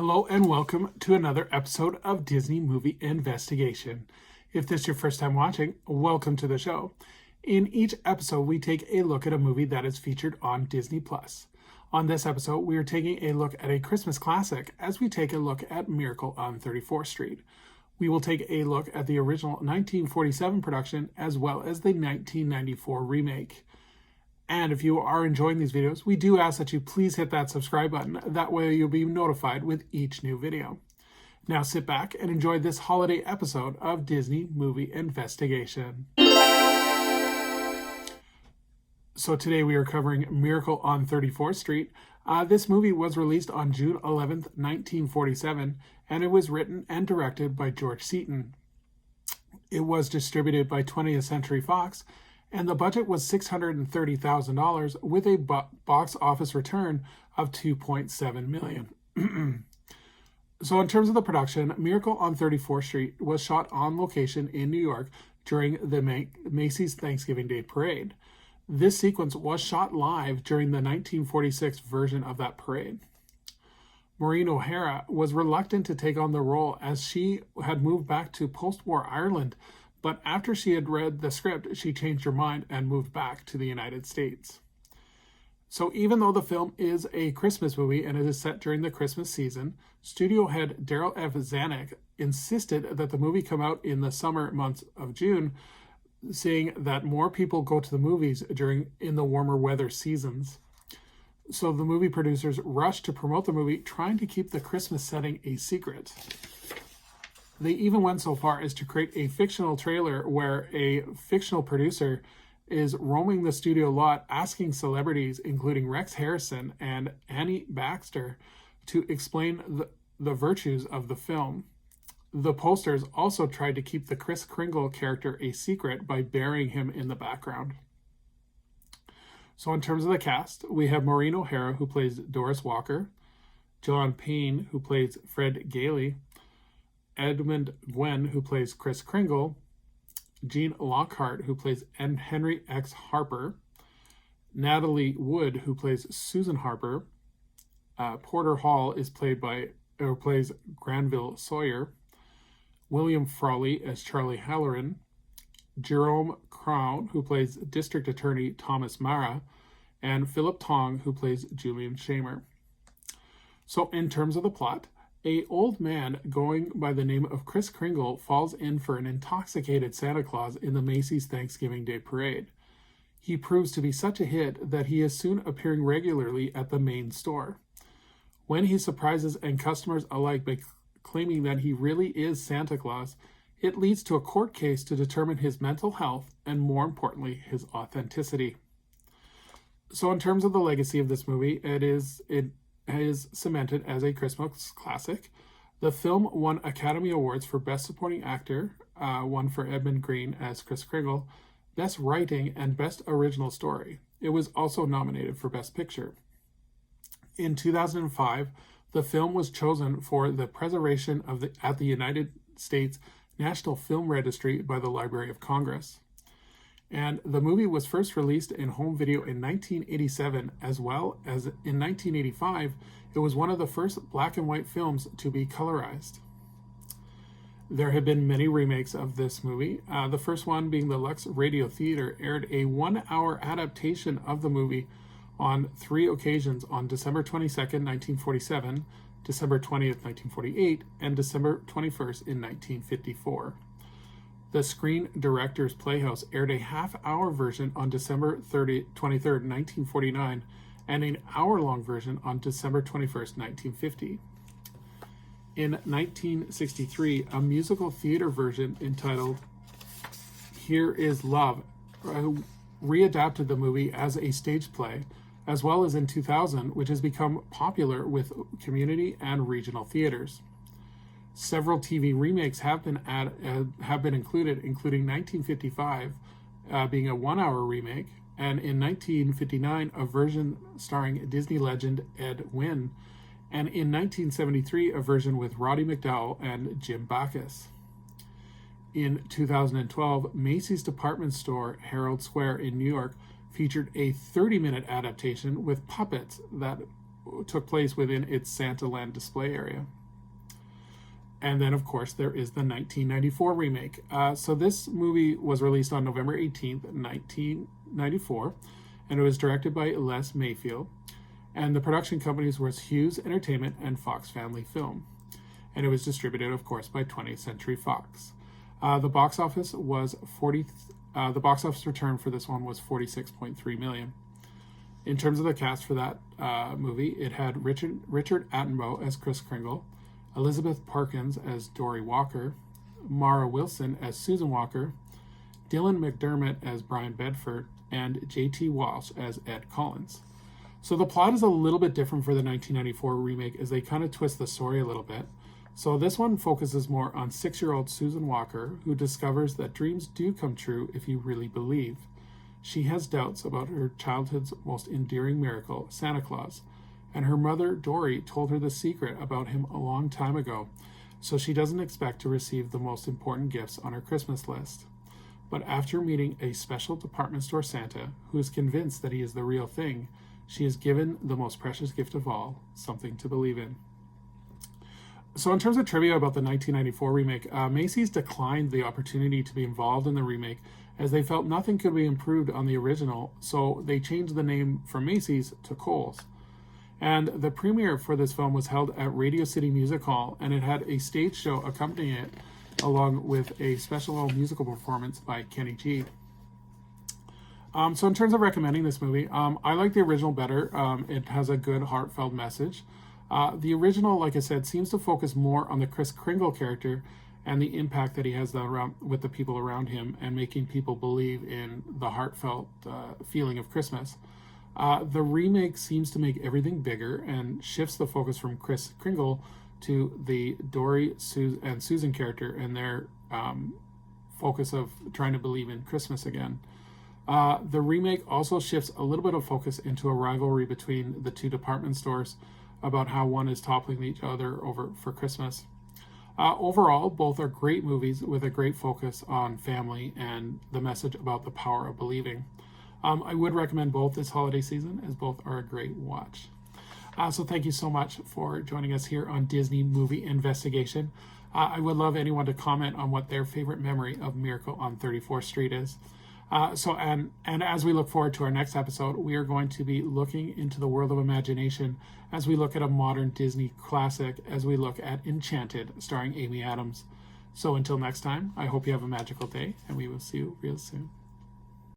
Hello and welcome to another episode of Disney Movie Investigation. If this is your first time watching, welcome to the show. In each episode, we take a look at a movie that is featured on Disney+. On this episode, we are taking a look at a Christmas classic as we take a look at Miracle on 34th Street. We will take a look at the original 1947 production as well as the 1994 remake. And if you are enjoying these videos, we do ask that you please hit that subscribe button. That way you'll be notified with each new video. Now sit back and enjoy this holiday episode of Disney Movie Investigation. So today we are covering Miracle on 34th Street. This movie was released on June 11th, 1947, and it was written and directed by George Seaton. It was distributed by 20th Century Fox, and the budget was $630,000 with a box office return of $2.7 million. So in terms of the production, Miracle on 34th Street was shot on location in New York during the Macy's Thanksgiving Day Parade. This sequence was shot live during the 1946 version of that parade. Maureen O'Hara was reluctant to take on the role as she had moved back to post-war Ireland, but after she had read the script, she changed her mind and moved back to the United States. So even though the film is a Christmas movie and it is set during the Christmas season, studio head Daryl F. Zanuck insisted that the movie come out in the summer months of June, saying that more people go to the movies in the warmer weather seasons. So the movie producers rushed to promote the movie, trying to keep the Christmas setting a secret. They even went so far as to create a fictional trailer where a fictional producer is roaming the studio lot asking celebrities, including Rex Harrison and Annie Baxter, to explain the virtues of the film. The posters also tried to keep the Kris Kringle character a secret by burying him in the background. So in terms of the cast, we have Maureen O'Hara, who plays Doris Walker, John Payne, who plays Fred Gailey, Edmund Gwen, who plays Kris Kringle, Gene Lockhart, who plays Henry X. Harper, Natalie Wood, who plays Susan Harper, Porter Hall plays Granville Sawyer, William Frawley as Charlie Halloran, Jerome Crown, who plays District Attorney Thomas Mara, and Philip Tong, who plays Julian Shamer. So in terms of the plot, an old man going by the name of Kris Kringle falls in for an intoxicated Santa Claus in the Macy's Thanksgiving Day Parade. He proves to be such a hit that he is soon appearing regularly at the main store. When he surprises and customers alike by claiming that he really is Santa Claus, it leads to a court case to determine his mental health and, more importantly, his authenticity. So in terms of the legacy of this movie, it is cemented as a Christmas classic. The film won Academy Awards for Best Supporting Actor, one for Edmund Green as Kris Kringle, Best Writing, and Best Original Story. It was also nominated for Best Picture. In 2005, the film was chosen for the preservation at the United States National Film Registry by the Library of Congress. And the movie was first released in home video in 1987, as well as in 1985, it was one of the first black and white films to be colorized. There have been many remakes of this movie. The first one being the Lux Radio Theater aired a 1-hour adaptation of the movie on 3 occasions on December 22nd, 1947, December 20th, 1948, and December 21st in 1954. The Screen Directors Playhouse aired a half-hour version on December 23rd, 1949, and an hour-long version on December 21st, 1950. In 1963, a musical theater version entitled Here Is Love readapted the movie as a stage play, as well as in 2000, which has become popular with community and regional theaters. Several TV remakes have been included, including 1955 being a 1-hour remake, and in 1959 a version starring Disney legend Ed Wynn, and in 1973 a version with Roddy McDowall and Jim Backus. In 2012, Macy's department store Herald Square in New York featured a 30-minute adaptation with puppets that took place within its Santaland display area. And then, of course, there is the 1994 remake. So this movie was released on November 18th, 1994, and it was directed by Les Mayfield. And the production companies were Hughes Entertainment and Fox Family Film. And it was distributed, of course, by 20th Century Fox. The box office return for this one was $46.3 million. In terms of the cast for that movie, it had Richard Attenborough as Kris Kringle, Elizabeth Perkins as Dory Walker, Mara Wilson as Susan Walker, Dylan McDermott as Brian Bedford, and J.T. Walsh as Ed Collins. So the plot is a little bit different for the 1994 remake, as they kind of twist the story a little bit. So this one focuses more on 6-year-old Susan Walker, who discovers that dreams do come true if you really believe. She has doubts about her childhood's most endearing miracle, Santa Claus, and her mother, Dory, told her the secret about him a long time ago, so she doesn't expect to receive the most important gifts on her Christmas list. But after meeting a special department store Santa, who is convinced that he is the real thing, she is given the most precious gift of all, something to believe in. So in terms of trivia about the 1994 remake, Macy's declined the opportunity to be involved in the remake, as they felt nothing could be improved on the original, so they changed the name from Macy's to Kohl's. And the premiere for this film was held at Radio City Music Hall, and it had a stage show accompanying it, along with a special musical performance by Kenny G. So in terms of recommending this movie, I like the original better. It has a good, heartfelt message. The original, like I said, seems to focus more on the Kris Kringle character and the impact that he has with the people around him, and making people believe in the heartfelt feeling of Christmas. The remake seems to make everything bigger and shifts the focus from Kris Kringle to the Dory and Susan character and their focus of trying to believe in Christmas again. The remake also shifts a little bit of focus into a rivalry between the two department stores about how one is toppling each other over for Christmas. Overall, both are great movies with a great focus on family and the message about the power of believing. I would recommend both this holiday season, as both are a great watch. So thank you so much for joining us here on Disney Movie Investigation. I would love anyone to comment on what their favorite memory of Miracle on 34th Street is. And as we look forward to our next episode, we are going to be looking into the world of imagination as we look at a modern Disney classic, as we look at Enchanted, starring Amy Adams. So until next time, I hope you have a magical day, and we will see you real soon.